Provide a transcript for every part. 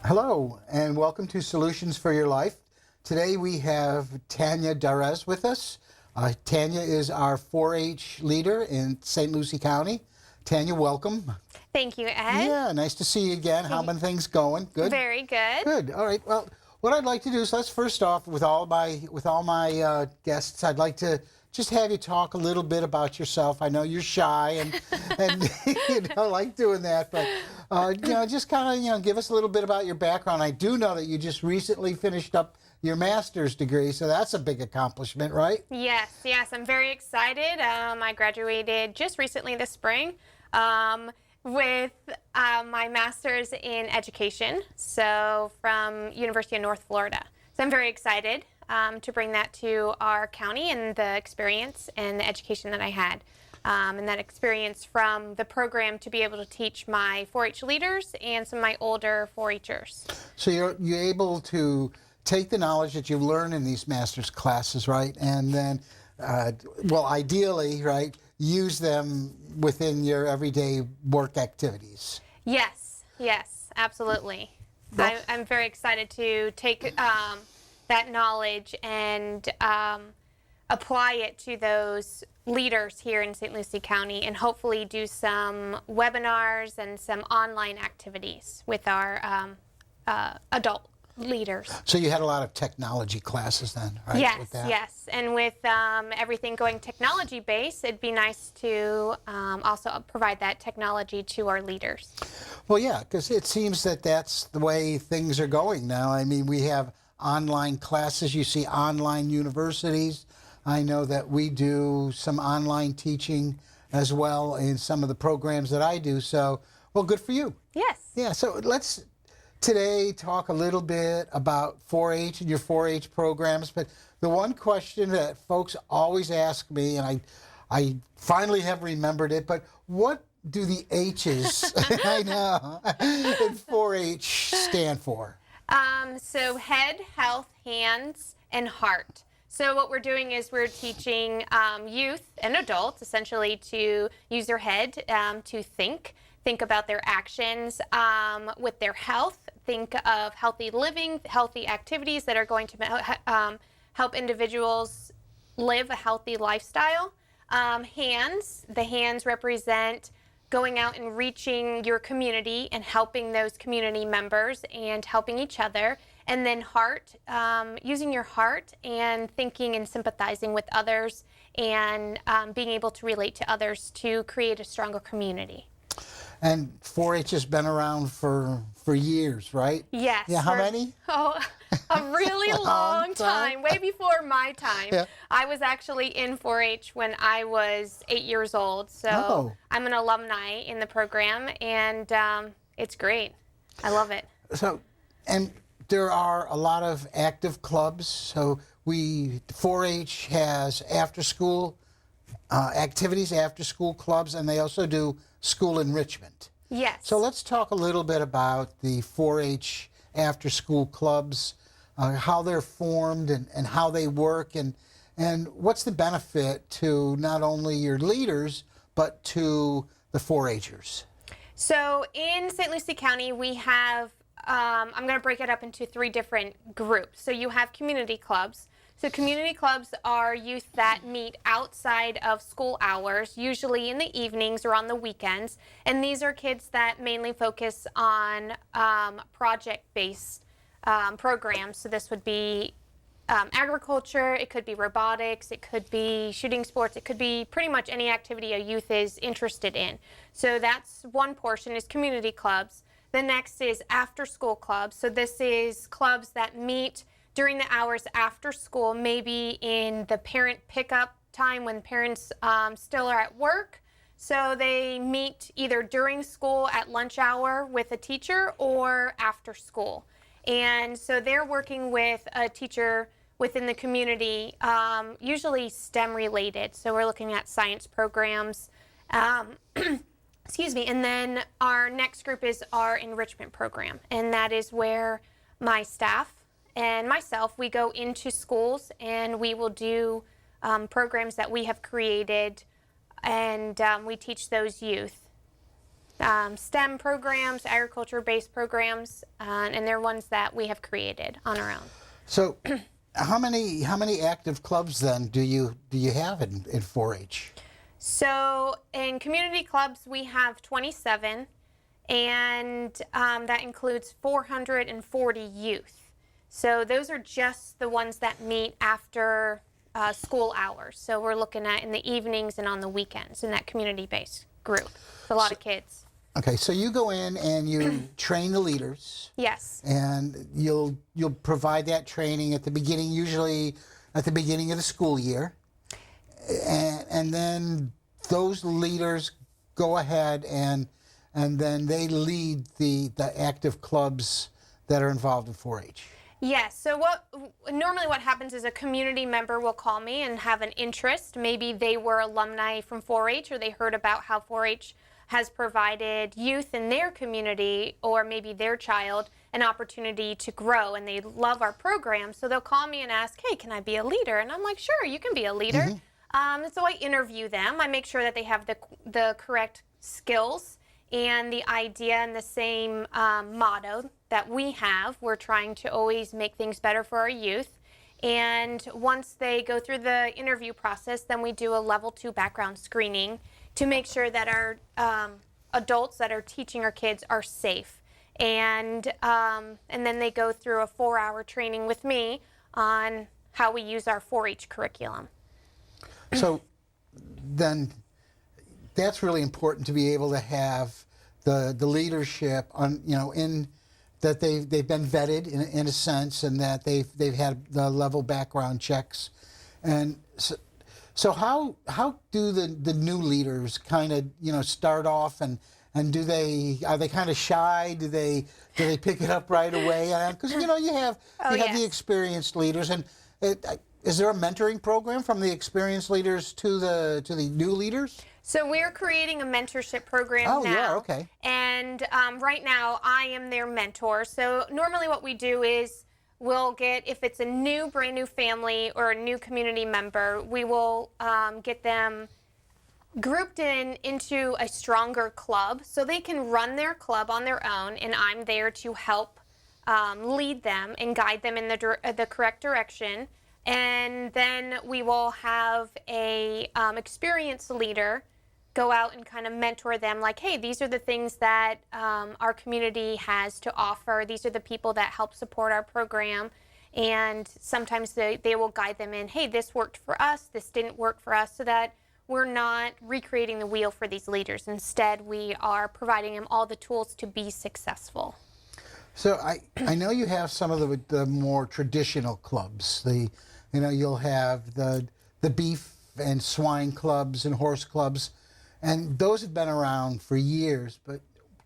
Hello, and welcome to Solutions for Your Life. Today we have Tanya Darez with us. Tanya is our 4-H leader in St. Lucie County. Tanya, welcome. Thank you, Ed. Yeah, nice to see you again. How are things going? Good? Very good. Good. All right. Well, what I'd like to do is let's first off, with all my guests, I'd like to just have you talk a little bit about yourself. I know you're shy and you don't like doing that, but just kind of give us a little bit about your background. I do know that you just recently finished up your master's degree, so that's a big accomplishment, right? Yes, I'm very excited. I graduated just recently this spring with my master's in education, so from University of North Florida. So I'm very excited to bring that to our county and the experience and the education that I had. And that experience from the program to be able to teach my 4-H leaders and some of my older 4-Hers. So you're able to take the knowledge that you've learned in these master's classes, right? And then, ideally, right, use them within your everyday work activities. Yes, absolutely. Well, I'm very excited to take that knowledge and apply it to those leaders here in St. Lucie County and hopefully do some webinars and some online activities with our adult leaders. So you had a lot of technology classes then, right? Yes. And with everything going technology based, it'd be nice to also provide that technology to our leaders. Well, yeah, because it seems that that's the way things are going now. I mean, we have online classes. You see online universities. I know that we do some online teaching as well in some of the programs that I do. So, well, good for you. Yes. Yeah, so let's today talk a little bit about 4-H and your 4-H programs. But the one question that folks always ask me, and I finally have remembered it, but what do the H's, I know, in 4-H stand for? So head, health, hands, and heart. So what we're doing is we're teaching youth and adults essentially to use their head to think about their actions with their health, think of healthy living, healthy activities that are going to help individuals live a healthy lifestyle. The hands represent going out and reaching your community and helping those community members and helping each other. And then heart, using your heart and thinking and sympathizing with others and being able to relate to others to create a stronger community. And 4-H has been around for years, right? Yes. Yeah, how many? Oh, a really long time, way before my time. Yeah. I was actually in 4-H when I was 8 years old, so I'm an alumni in the program, and it's great. I love it. So, and there are a lot of active clubs. So 4-H has after-school activities, after-school clubs, and they also do school enrichment. Yes. So let's talk a little bit about the 4-H after-school clubs, how they're formed and how they work, and what's the benefit to not only your leaders, but to the 4-Hers. So in St. Lucie County, we have, I'm going to break it up into 3 different groups. So you have community clubs. So community clubs are youth that meet outside of school hours, usually in the evenings or on the weekends. And these are kids that mainly focus on project-based programs. So this would be agriculture, it could be robotics, it could be shooting sports, it could be pretty much any activity a youth is interested in. So that's one portion, is community clubs. The next is after-school clubs. So this is clubs that meet during the hours after school, maybe in the parent pickup time when parents still are at work. So they meet either during school at lunch hour with a teacher or after school. And so they're working with a teacher within the community, usually STEM related. So we're looking at science programs. Excuse me. And then our next group is our enrichment program. And that is where my staff and myself, we go into schools and we will do programs that we have created, and we teach those youth. STEM programs, agriculture-based programs, and they're ones that we have created on our own. So, how many active clubs then do you have in 4-H? So in community clubs, we have 27, and that includes 440 youth. So those are just the ones that meet after school hours. So we're looking at in the evenings and on the weekends in that community-based group. It's a lot of kids. Okay, so you go in and you train the leaders. Yes. And you'll provide that training at the beginning, usually at the beginning of the school year. And then those leaders go ahead and then they lead the active clubs that are involved in 4-H. Yes. So normally what happens is a community member will call me and have an interest. Maybe they were alumni from 4-H, or they heard about how 4-H has provided youth in their community, or maybe their child, an opportunity to grow, and they love our program. So they'll call me and ask, hey, can I be a leader? And I'm like, sure, you can be a leader. So I interview them. I make sure that they have the correct skills and the idea and the same motto that we have. We're trying to always make things better for our youth. And once they go through the interview process, then we do a level 2 background screening to make sure that our adults that are teaching our kids are safe. And then they go through a 4-hour training with me on how we use our 4-H curriculum. So then that's really important to be able to have the leadership on, in that they've been vetted in a sense, and that they've had the level background checks. And so how do the new leaders kind of start off, and are they kind of shy? Do they pick it up right away? Because you have the experienced leaders, and is there a mentoring program from the experienced leaders to the new leaders? So we're creating a mentorship program now. Oh, yeah, okay. And right now I am their mentor. So normally what we do is we'll get, if it's a brand new family or a new community member, we will get them grouped into a stronger club so they can run their club on their own, and I'm there to help lead them and guide them in the correct direction. And then we will have a experienced leader go out and kind of mentor them, like, hey, these are the things that our community has to offer. These are the people that help support our program. And sometimes they will guide them in, hey, this worked for us, this didn't work for us, so that we're not recreating the wheel for these leaders. Instead, we are providing them all the tools to be successful. So I know you have some of the more traditional clubs. You'll have the beef and swine clubs and horse clubs, and those have been around for years. But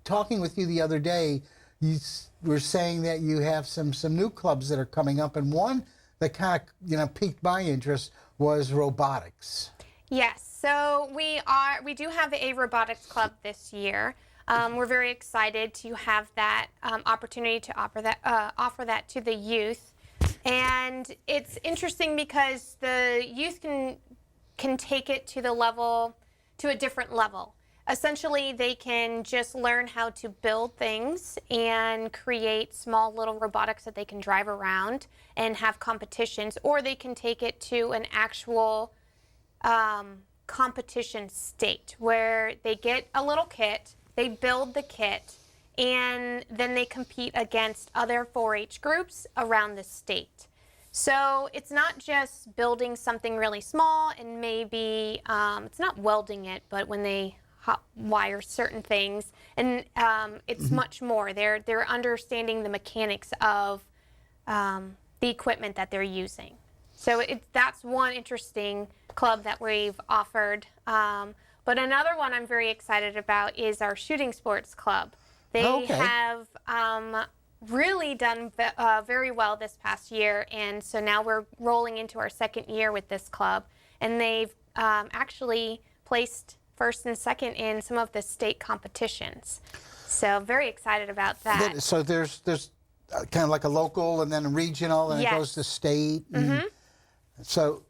talking with you the other day, you were saying that you have some new clubs that are coming up, and one that kind of piqued my interest was robotics. Yes, so we do have a robotics club this year. We're very excited to have that opportunity to offer that to the youth. And it's interesting because the youth can take it to a different level. Essentially, they can just learn how to build things and create small little robotics that they can drive around and have competitions, or they can take it to an actual competition state where they get a little kit, they build the kit, and then they compete against other 4-H groups around the state. So it's not just building something really small, and maybe it's not welding it, but when they hot wire certain things, and it's much more. They're understanding the mechanics of the equipment that they're using. So that's one interesting club that we've offered. But another one I'm very excited about is our shooting sports club. They have really done very well this past year, and so now we're rolling into our second year with this club, and they've actually placed first and second in some of the state competitions. So very excited about that. So there's kind of like a local and then a regional, and it goes to state. So,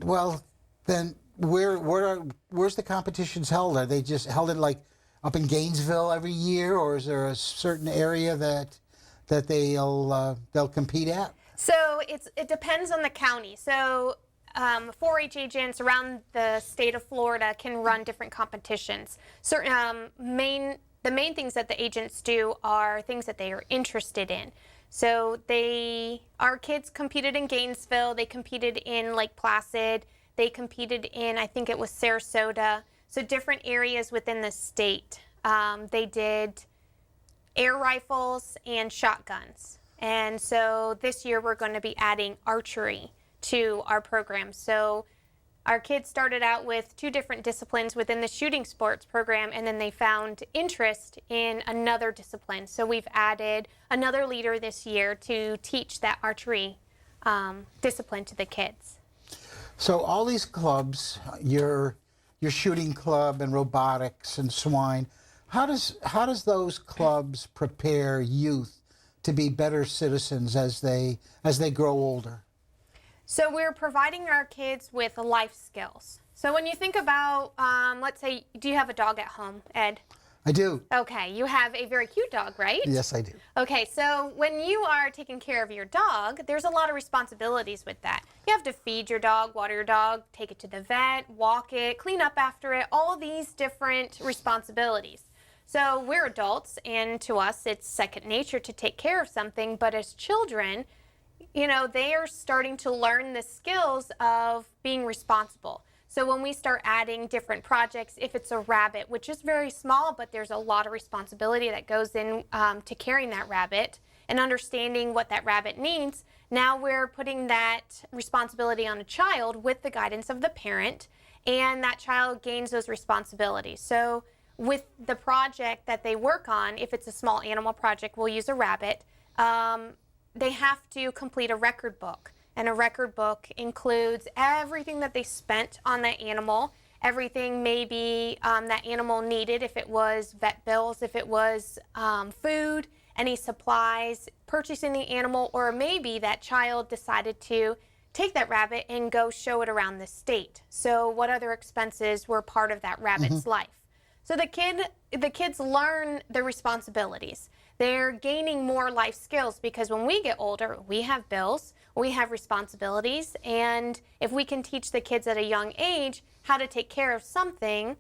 well, then where's the competitions held? Are they just held in like up in Gainesville every year, or is there a certain area that they'll compete at? So it depends on the county. So 4-H agents around the state of Florida can run different competitions. Certain the main things that the agents do are things that they are interested in. So our kids competed in Gainesville, they competed in Lake Placid, they competed in, I think it was Sarasota, so different areas within the state. They did air rifles and shotguns. And so this year we're going to be adding archery to our program. So our kids started out with 2 different disciplines within the shooting sports program, and then they found interest in another discipline. So we've added another leader this year to teach that archery discipline to the kids. So all these clubs, your shooting club and robotics and swine, how does those clubs prepare youth to be better citizens as they grow older? So we're providing our kids with life skills. So when you think about, let's say, do you have a dog at home, Ed? I do. Okay, you have a very cute dog, right? Yes, I do. Okay, so when you are taking care of your dog, there's a lot of responsibilities with that. You have to feed your dog, water your dog, take it to the vet, walk it, clean up after it, all these different responsibilities. So we're adults, and to us, it's second nature to take care of something, but as children, you know, they are starting to learn the skills of being responsible. So when we start adding different projects, if it's a rabbit, which is very small, but there's a lot of responsibility that goes in to carrying that rabbit and understanding what that rabbit needs, now we're putting that responsibility on a child with the guidance of the parent, and that child gains those responsibilities. So with the project that they work on, if it's a small animal project, we'll use a rabbit. They have to complete a record book, and a record book includes everything that they spent on that animal, everything maybe that animal needed, if it was vet bills, if it was food, any supplies, purchasing the animal, or maybe that child decided to take that rabbit and go show it around the state. So what other expenses were part of that rabbit's life? So the kids learn the responsibilities. They're gaining more life skills because when we get older, we have bills, we have responsibilities, and if we can teach the kids at a young age how to take care of something,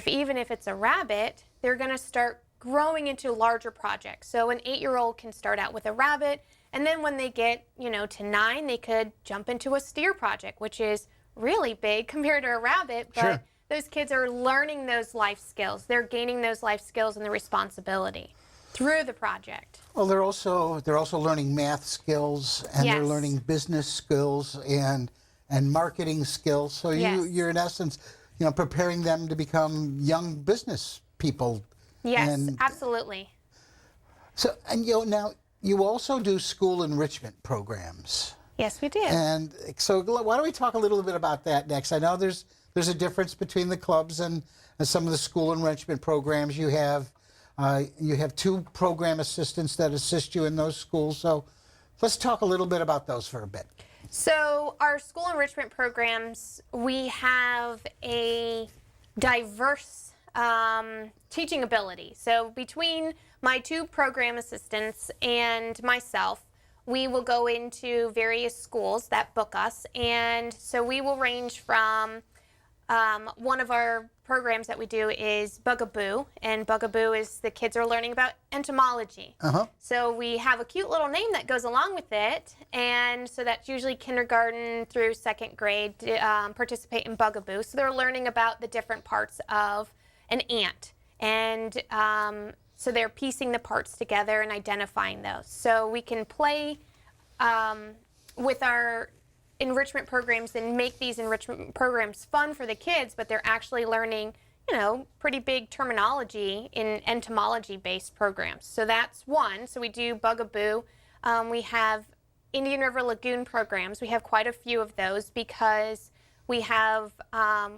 even if it's a rabbit, they're going to start growing into larger projects. So an 8-year-old can start out with a rabbit, and then when they get, to 9, they could jump into a steer project, which is really big compared to a rabbit, but Sure. Those kids are learning those life skills. They're gaining those life skills and the responsibility through the project. Well, they're also learning math skills, and they're Yes. learning business skills and marketing skills. So Yes. you're in essence, preparing them to become young business people. Yes, And absolutely. so, and now you also do school enrichment programs. Yes, we do. And so why don't we talk a little bit about that next? I know there's a difference between the clubs and some of the school enrichment programs. You have 2 program assistants that assist you in those schools. So let's talk a little bit about those for a bit. So our school enrichment programs, we have a diverse teaching ability. So between my 2 program assistants and myself, we will go into various schools that book us. And so we will range from one of our programs that we do is Bugaboo, and Bugaboo is the kids are learning about entomology. So we have a cute little name that goes along with it, and so that's usually kindergarten through 2nd grade participate in Bugaboo. So they're learning about the different parts of an ant, and so they're piecing the parts together and identifying those. So we can play with our enrichment programs and make these enrichment programs fun for the kids, but they're actually learning, pretty big terminology in entomology-based programs. So that's one. So we do Bugaboo. We have Indian River Lagoon programs. We have quite a few of those because we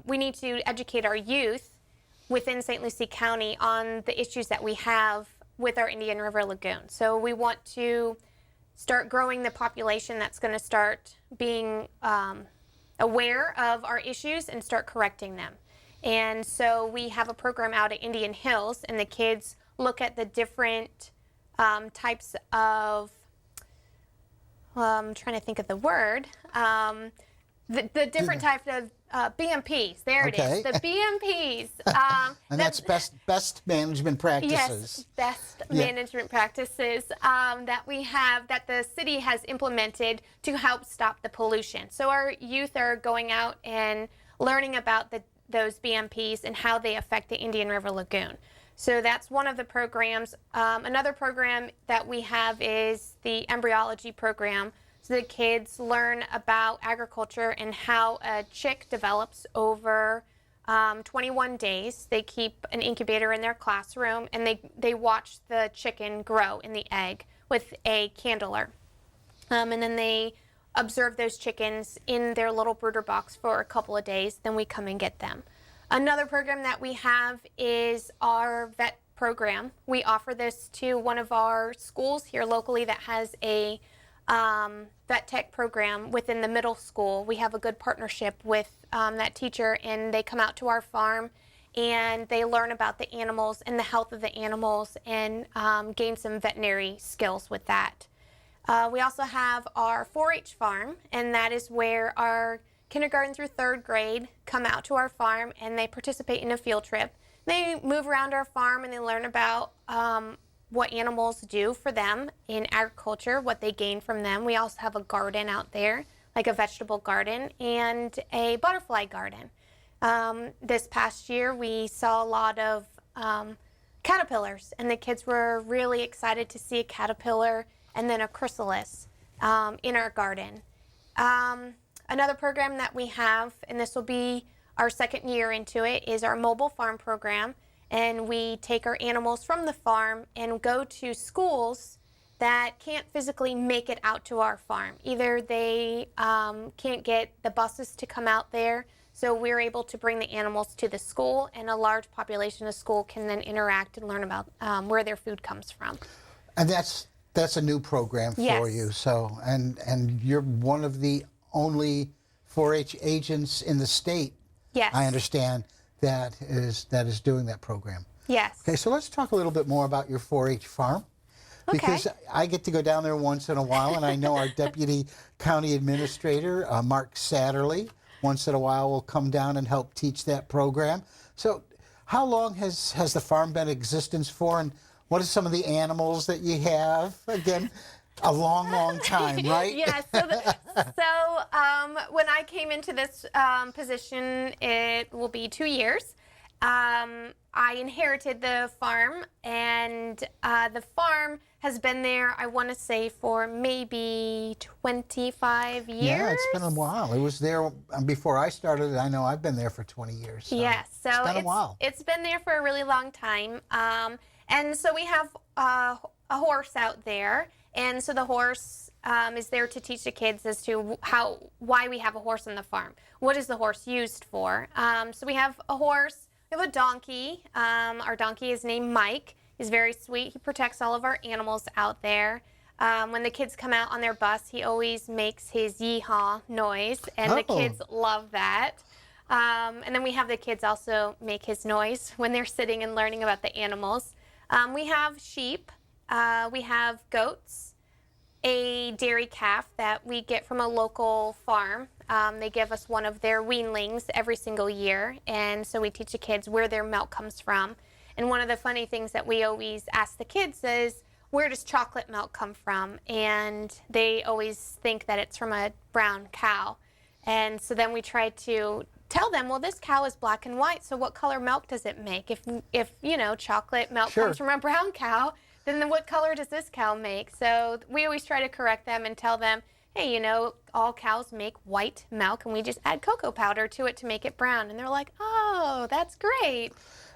need to educate our youth within St. Lucie County on the issues that we have with our Indian River Lagoon. So we want to start growing the population that's going to start being aware of our issues and start correcting them. And so we have a program out at Indian Hills, and the kids look at the different types of, I'm trying to think of the word, the different types of BMPs. There it Okay. is, the BMPs. And that's best management practices. Yes, best management practices that we have, that the city has implemented to help stop the pollution. So our youth are going out and learning about those BMPs and how they affect the Indian River Lagoon. So that's one of the programs. Another program that we have is the embryology program. So the kids learn about agriculture and how a chick develops over 21 days. They keep an incubator in their classroom, and they watch the chicken grow in the egg with a candler. And then they observe those chickens in their little brooder box for a couple of days. Then we come and get them. Another program that we have is our vet program. We offer this to one of our schools here locally that has a vet tech program within the middle school. We have a good partnership with that teacher, and they come out to our farm and they learn about the animals and the health of the animals, and gain some veterinary skills with that. We also have our 4-H farm, and that is where our kindergarten through 3rd grade come out to our farm and they participate in a field trip. They move around our farm and they learn about what animals do for them in agriculture, what they gain from them. We also have a garden out there, like a vegetable garden and a butterfly garden. This past year we saw a lot of caterpillars, and the kids were really excited to see a caterpillar and then a chrysalis in our garden. Another program that we have, and this will be our 2nd year into it, is our mobile farm program. And we take our animals from the farm and go to schools that can't physically make it out to our farm. Either they can't get the buses to come out there, so we're able to bring the animals to the school, and a large population of school can then interact and learn about where their food comes from. And that's a new program for you. So, and you're one of the only 4-H agents in the state, Yes. I understand, that is doing that program. Yes. Okay, so let's talk a little bit more about your 4-H farm. Okay. Because I get to go down there once in a while, and I know our deputy county administrator, Mark Satterley, once in a while will come down and help teach that program. So how long has the farm been in existence for, and what are some of the animals that you have? Again, a long, long time, right? Yes. So when I came into this position, it will be 2 years. I inherited the farm, and the farm has been there, I want to say, for maybe 25 years. Yeah, it's been a while. It was there before I started. I know I've been there for 20 years. So Yes, so it's been a while. It's been there for a really long time. And so we have a horse out there. And so the horse is there to teach the kids as to why we have a horse on the farm. What is the horse used for? So we have a horse, we have a donkey. Our donkey is named Mike. He's very sweet. He protects all of our animals out there. When the kids come out on their bus, he always makes his yee-haw noise, and the kids love that. And then we have the kids also make his noise when they're sitting and learning about the animals. We have sheep. We have goats, a dairy calf that we get from a local farm. They give us one of their weanlings every single year, and so we teach the kids where their milk comes from. And one of the funny things that we always ask the kids is, where does chocolate milk come from? And they always think that it's from a brown cow. And so then we try to tell them, well, this cow is black and white, so what color milk does it make? If you know, chocolate milk comes from a brown cow, then what color does this cow make? So we always try to correct them and tell them, hey, you know, all cows make white milk, and we just add cocoa powder to it to make it brown. And they're like, oh, that's great.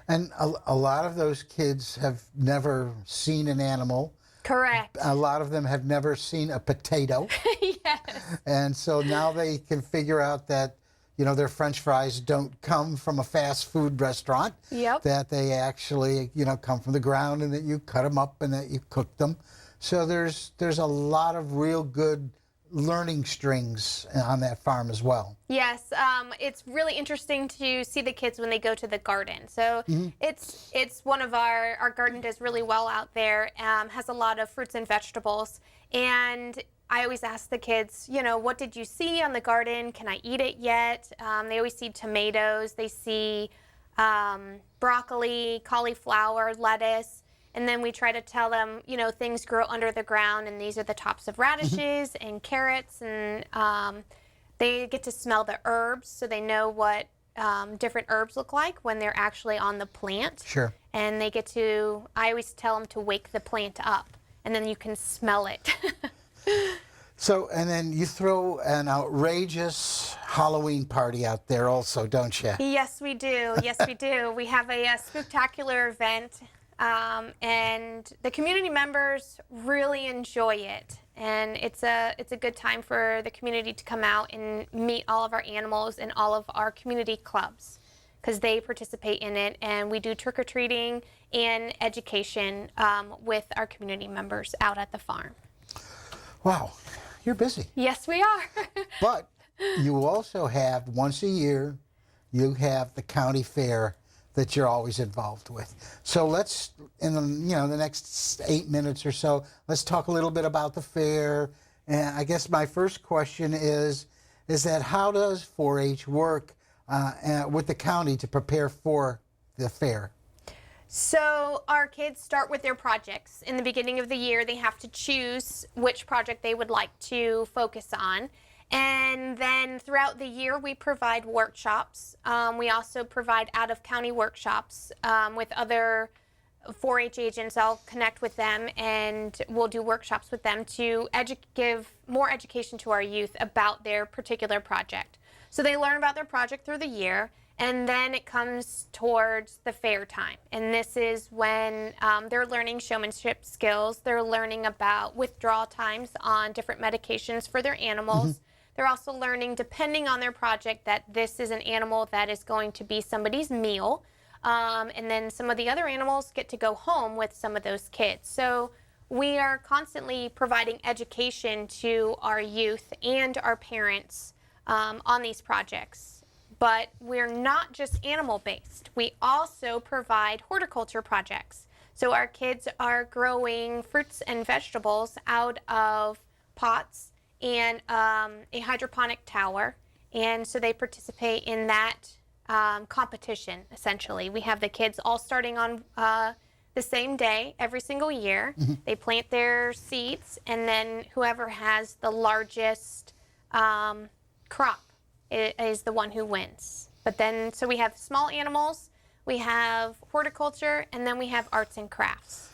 And a lot of those kids have never seen an animal. Correct. A lot of them have never seen a potato. Yes. And so now they can figure out that, you know, their French fries don't come from a fast food restaurant. Yep. That they actually, you know, come from the ground, and that you cut them up and that you cook them. So there's a lot of real good learning strings on that farm as well. Yes, it's really interesting to see the kids when they go to the garden. So it's one of our garden does really well out there, has a lot of fruits and vegetables. And I always ask the kids, you know, what did you see on the garden? Can I eat it yet? They always see tomatoes, they see broccoli, cauliflower, lettuce. And then we try to tell them, you know, things grow under the ground, and these are the tops of radishes and carrots, and they get to smell the herbs, so they know what different herbs look like when they're actually on the plant. Sure. And they get to, I always tell them to wake the plant up, and then you can smell it. So, and then you throw an outrageous Halloween party out there also, don't you? Yes, we do. Yes, we do. We have a spectacular event. And the community members really enjoy it, and it's a good time for the community to come out and meet all of our animals and all of our community clubs, because they participate in it, and we do trick-or-treating and education with our community members out at the farm. Wow, you're busy. Yes, we are. But you also have, once a year, you have the county fair that you're always involved with. So let's, in the, the next 8 minutes or so, let's talk a little bit about the fair. And I guess my first question is that how does 4-H work with the county to prepare for the fair? So our kids start with their projects. In the beginning of the year, they have to choose which project they would like to focus on. And then throughout the year, we provide workshops. We also provide out-of-county workshops with other 4-H agents. I'll connect with them, and we'll do workshops with them to give more education to our youth about their particular project. So they learn about their project through the year, and then it comes towards the fair time. And this is when they're learning showmanship skills. They're learning about withdrawal times on different medications for their animals. Mm-hmm. They're also learning, depending on their project, that this is an animal that is going to be somebody's meal. And then some of the other animals get to go home with some of those kids. So we are constantly providing education to our youth and our parents on these projects. But we're not just animal-based. We also provide horticulture projects. So our kids are growing fruits and vegetables out of pots and a hydroponic tower, and so they participate in that competition, essentially. We have the kids all starting on the same day every single year. Mm-hmm. They plant their seeds, and then whoever has the largest crop is the one who wins. But then, so we have small animals, we have horticulture, and then we have arts and crafts.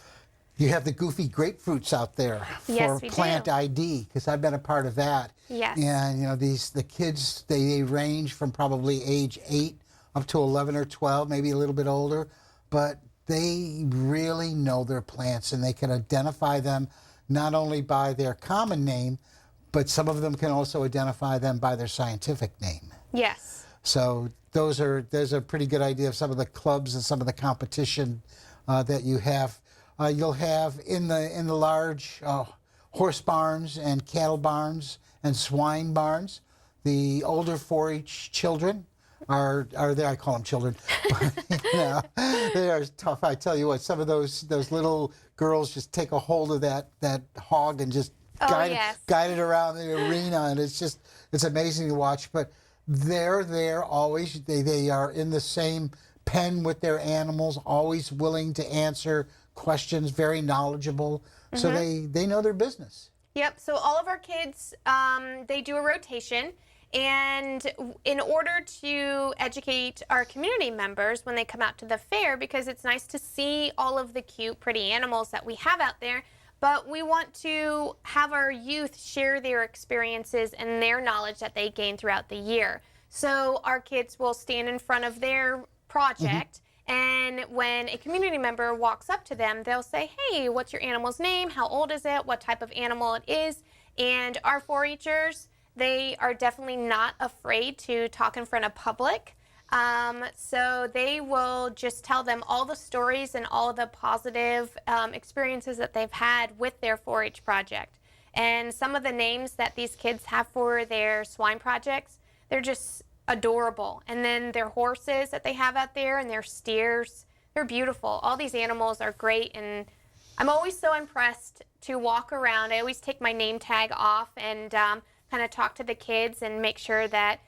You have the goofy grapefruits out there for Plant ID, because I've been a part of that. Yes. And the kids, they range from probably age 8 up to 11 or 12, maybe a little bit older, but they really know their plants, and they can identify them not only by their common name, but some of them can also identify them by their scientific name. Yes. So there's a pretty good idea of some of the clubs and some of the competition that you have. You'll have in the large horse barns and cattle barns and swine barns, the older 4-H children are there. I call them children. But, they are tough. I tell you what, some of those little girls just take a hold of that hog and just guide it around the arena, and it's amazing to watch. But they're there always. They are in the same pen with their animals, always willing to answer questions, very knowledgeable. Mm-hmm. So they know their business. Yep. So all of our kids, they do a rotation. And in order to educate our community members when they come out to the fair, because it's nice to see all of the cute, pretty animals that we have out there, but we want to have our youth share their experiences and their knowledge that they gain throughout the year. So our kids will stand in front of their project, and when a community member walks up to them, they'll say, "Hey, what's your animal's name? How old is it? What type of animal it is?" And our 4-H'ers, they are definitely not afraid to talk in front of public. So they will just tell them all the stories and all the positive experiences that they've had with their 4-H project. And some of the names that these kids have for their swine projects, they're just adorable. And then their horses that they have out there and their steers, they're beautiful. All these animals are great, and I'm always so impressed to walk around. I always take my name tag off and kind of talk to the kids and make sure that,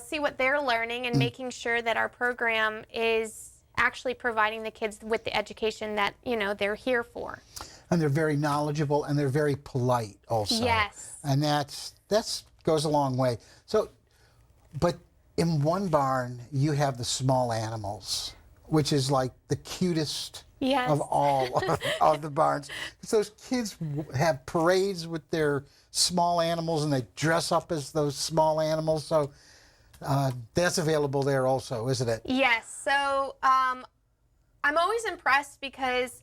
see what they're learning and making sure that our program is actually providing the kids with the education that, they're here for. And they're very knowledgeable, and they're very polite also. Yes. And that's goes a long way. So, but in one barn, you have the small animals, which is like the cutest Yes. of all of the barns. So those kids have parades with their small animals, and they dress up as those small animals. So that's available there also, isn't it? Yes. So I'm always impressed because,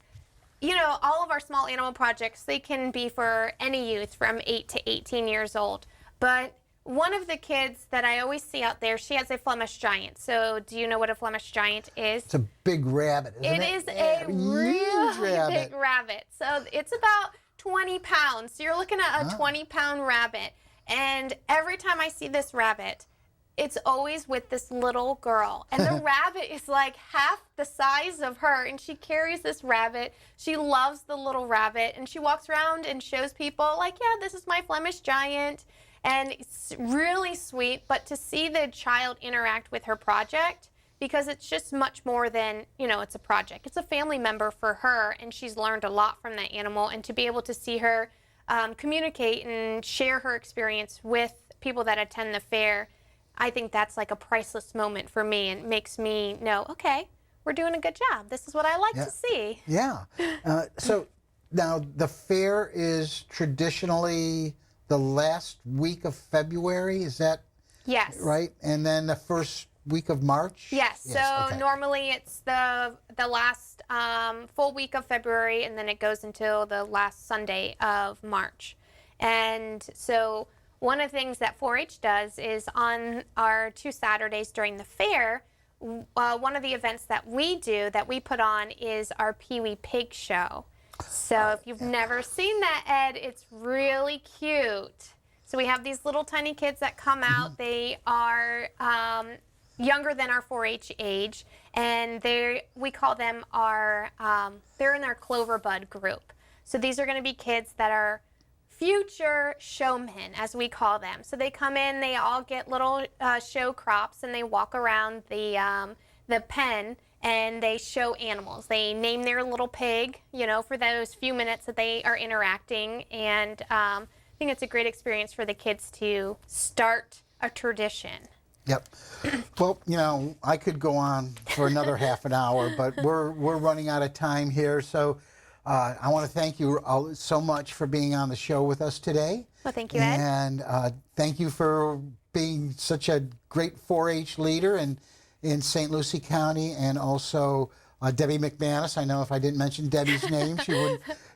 all of our small animal projects, they can be for any youth from 8 to 18 years old. But one of the kids that I always see out there, she has a Flemish Giant. So do you know what a Flemish Giant is? It's a big rabbit, isn't it? It is a really rabbit. big rabbit. So it's about 20 pounds. So you're looking at a 20-pound rabbit. And every time I see this rabbit, it's always with this little girl. And the rabbit is like half the size of her, and she carries this rabbit. She loves the little rabbit, and she walks around and shows people, like, yeah, this is my Flemish Giant. And it's really sweet, but to see the child interact with her project, because it's just much more than, it's a project. It's a family member for her, and she's learned a lot from that animal. And to be able to see her communicate and share her experience with people that attend the fair, I think that's like a priceless moment for me, and makes me know, okay, we're doing a good job. This is what I like to see. Yeah. So now the fair is traditionally the last week of February, is that Yes. right? And then the first week of March? Yes. So okay. normally it's the last full week of February, and then it goes until the last Sunday of March. And so one of the things that 4-H does is on our 2 Saturdays during the fair, one of the events that we do, that we put on, is our Pee-wee Pig Show. So if you've never seen that, Ed, it's really cute. So we have these little tiny kids that come out. They are younger than our 4-H age, and we call them they're in our Clover Bud group. So these are going to be kids that are future showmen, as we call them. So they come in, they all get little show crops, and they walk around the pen, and they show animals. They name their little pig, for those few minutes that they are interacting. And I think it's a great experience for the kids to start a tradition. Yep. Well, I could go on for another half an hour, but we're running out of time here. So I want to thank you all so much for being on the show with us today. Well, thank you, Ed. And thank you for being such a great 4-H leader in St. Lucie County, and also Debbie McManus. I know if I didn't mention Debbie's name,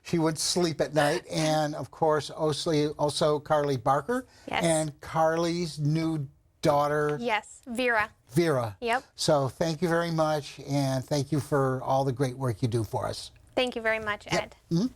she would sleep at night. And of course, also Carly Barker. Yes. And Carly's new daughter. Yes, Vera. Vera. Yep. So thank you very much, and thank you for all the great work you do for us. Thank you very much, Ed. Mm-hmm.